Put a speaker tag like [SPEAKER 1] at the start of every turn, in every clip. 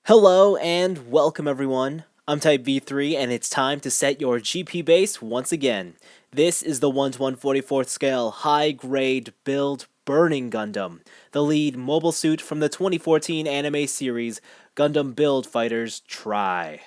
[SPEAKER 1] Hello and welcome everyone. I'm Type V3 and it's time to set your GP base once again. This is the 1 to 144th scale high grade build Burning Gundam, the lead mobile suit from the 2014 anime series Gundam Build Fighters Try.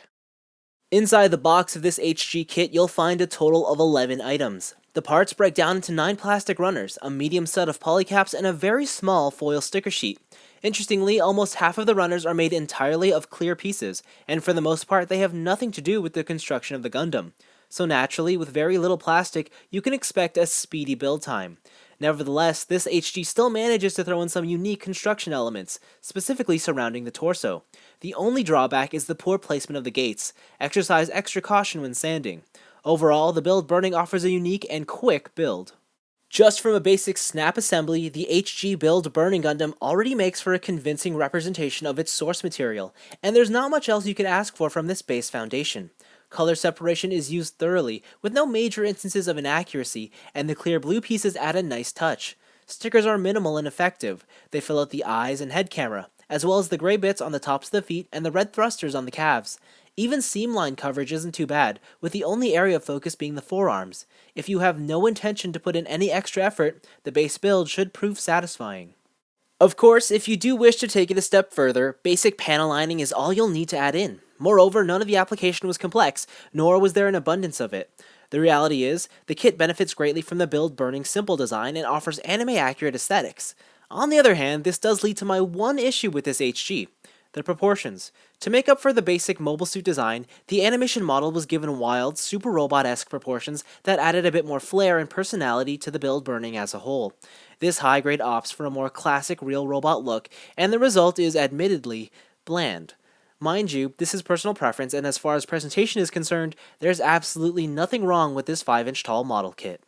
[SPEAKER 1] Inside the box of this HG kit you'll find a total of 11 items. The parts break down into 9 plastic runners, a medium set of polycaps, and a very small foil sticker sheet. Interestingly, almost half of the runners are made entirely of clear pieces, and for the most part they have nothing to do with the construction of the Gundam. So naturally, with very little plastic, you can expect a speedy build time. Nevertheless, this HG still manages to throw in some unique construction elements, specifically surrounding the torso. The only drawback is the poor placement of the gates. Exercise extra caution when sanding. Overall, the build Burning offers a unique and quick build. Just from a basic snap assembly, the HG Build Burning Gundam already makes for a convincing representation of its source material, and there's not much else you could ask for from this base foundation. Color separation is used thoroughly, with no major instances of inaccuracy, and the clear blue pieces add a nice touch. Stickers are minimal and effective. They fill out the eyes and head camera, as well as the gray bits on the tops of the feet and the red thrusters on the calves. Even seam line coverage isn't too bad, with the only area of focus being the forearms. If you have no intention to put in any extra effort, the base build should prove satisfying. Of course, if you do wish to take it a step further, basic panel lining is all you'll need to add in. Moreover, none of the application was complex, nor was there an abundance of it. The reality is, the kit benefits greatly from the build Burning simple design and offers anime-accurate aesthetics. On the other hand, this does lead to my one issue with this HG. The proportions. To make up for the basic mobile suit design, the animation model was given wild, super robot-esque proportions that added a bit more flair and personality to the build Burning as a whole. This high-grade opts for a more classic real robot look, and the result is admittedly bland. Mind you, this is personal preference, and as far as presentation is concerned, there's absolutely nothing wrong with this 5-inch tall model kit.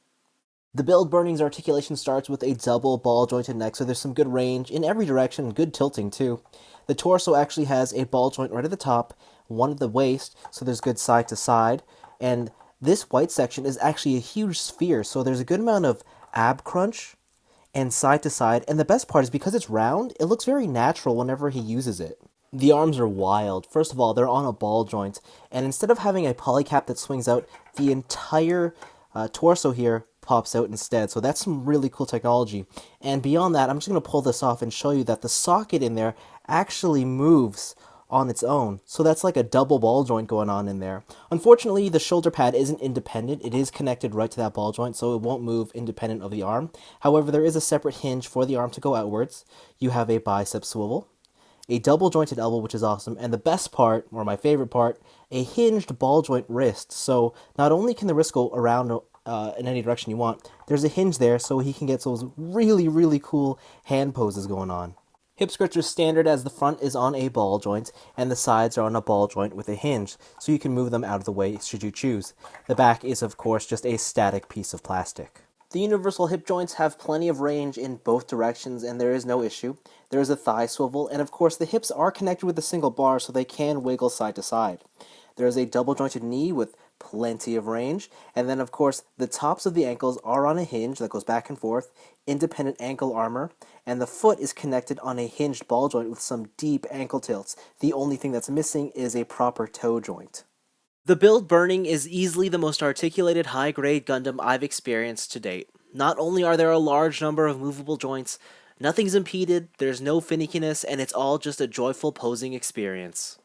[SPEAKER 1] The build Burning's articulation starts with a double ball-jointed neck, so there's some good range in every direction, and good tilting too. The torso actually has a ball joint right at the top, one at the waist, so there's good side to side, and this white section is actually a huge sphere, so there's a good amount of ab crunch and side to side, and the best part is because it's round, it looks very natural whenever he uses it. The arms are wild. First of all, they're on a ball joint, and instead of having a polycap that swings out, the entire torso here pops out instead, so that's some really cool technology. And beyond that, I'm just going to pull this off and show you that the socket in there actually moves on its own, so that's like a double ball joint going on in there. Unfortunately, the shoulder pad isn't independent. It is connected right to that ball joint, so it won't move independent of the arm. However, there is a separate hinge for the arm to go outwards. You have a bicep swivel, a double jointed elbow, which is awesome, and the best part, or my favorite part, a hinged ball joint wrist. So not only can the wrist go around in any direction you want, there's a hinge there so he can get those really cool hand poses going on. Hip skirts are standard, as the front is on a ball joint and the sides are on a ball joint with a hinge, so you can move them out of the way should you choose. The back is of course just a static piece of plastic. The universal hip joints have plenty of range in both directions and there is no issue. There is a thigh swivel, and of course the hips are connected with a single bar so they can wiggle side to side. There is a double jointed knee with plenty of range, and then of course the tops of the ankles are on a hinge that goes back and forth, independent ankle armor, and the foot is connected on a hinged ball joint with some deep ankle tilts. The only thing that's missing is a proper toe joint. The build Burning is easily the most articulated high-grade Gundam I've experienced to date. Not only are there a large number of movable joints, nothing's impeded, there's no finickiness, and it's all just a joyful posing experience.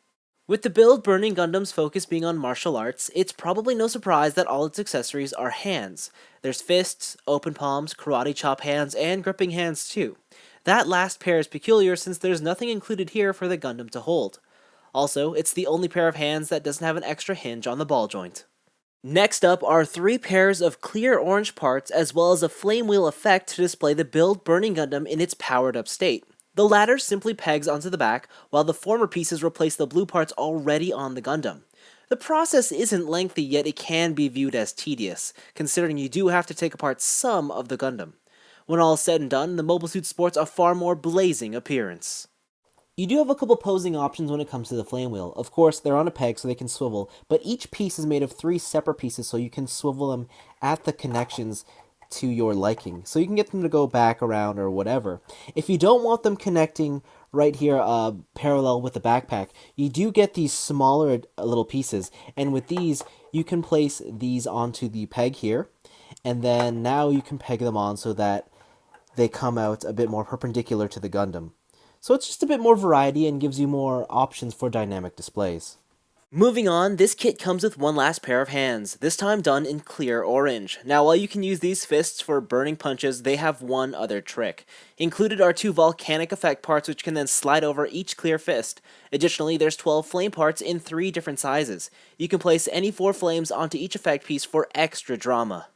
[SPEAKER 1] With the build Burning Gundam's focus being on martial arts, it's probably no surprise that all its accessories are hands. There's fists, open palms, karate chop hands, and gripping hands too. That last pair is peculiar since there's nothing included here for the Gundam to hold. Also, it's the only pair of hands that doesn't have an extra hinge on the ball joint. Next up are 3 pairs of clear orange parts as well as a flame wheel effect to display the build Burning Gundam in its powered up state. The latter simply pegs onto the back, while the former pieces replace the blue parts already on the Gundam. The process isn't lengthy, yet it can be viewed as tedious, considering you do have to take apart some of the Gundam. When all is said and done, the mobile suit sports a far more blazing appearance. You do have a couple posing options when it comes to the flame wheel. Of course, they're on a peg so they can swivel, but each piece is made of 3 separate pieces so you can swivel them at the connections to your liking. So you can get them to go back around or whatever. If you don't want them connecting right here parallel with the backpack, you do get these smaller little pieces. And with these, you can place these onto the peg here. And then now you can peg them on so that they come out a bit more perpendicular to the Gundam. So it's just a bit more variety and gives you more options for dynamic displays. Moving on, this kit comes with one last pair of hands, this time done in clear orange. Now while you can use these fists for burning punches, they have one other trick. Included are 2 volcanic effect parts which can then slide over each clear fist. Additionally, there's 12 flame parts in 3 different sizes. You can place any 4 flames onto each effect piece for extra drama.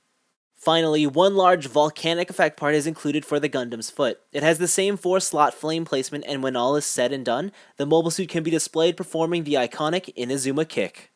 [SPEAKER 1] Finally, one large volcanic effect part is included for the Gundam's foot. It has the same 4-slot flame placement, and when all is said and done, the mobile suit can be displayed performing the iconic Inazuma kick.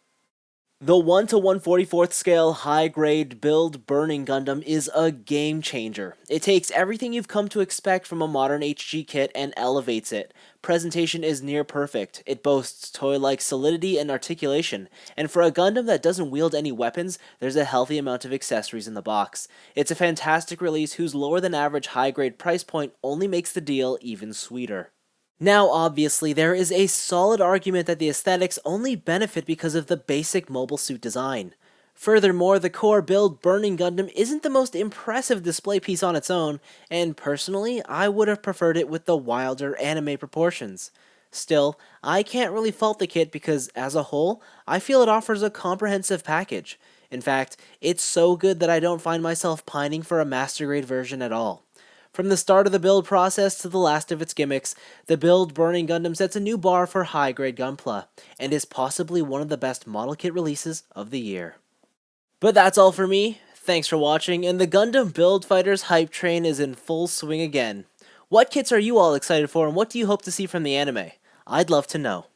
[SPEAKER 1] The 1 to 1/44th scale high-grade build burning Gundam is a game changer. It takes everything you've come to expect from a modern HG kit and elevates it. Presentation is near perfect. It boasts toy-like solidity and articulation, and for a Gundam that doesn't wield any weapons, there's a healthy amount of accessories in the box. It's a fantastic release whose lower than average high-grade price point only makes the deal even sweeter. Now, obviously, there is a solid argument that the aesthetics only benefit because of the basic mobile suit design. Furthermore, the core build Burning Gundam isn't the most impressive display piece on its own, and personally, I would have preferred it with the wilder anime proportions. Still, I can't really fault the kit because, as a whole, I feel it offers a comprehensive package. In fact, it's so good that I don't find myself pining for a master grade version at all. From the start of the build process to the last of its gimmicks, the build Burning Gundam sets a new bar for high-grade Gunpla, and is possibly one of the best model kit releases of the year. But that's all for me. Thanks for watching, and the Gundam Build Fighters hype train is in full swing again. What kits are you all excited for, and what do you hope to see from the anime? I'd love to know.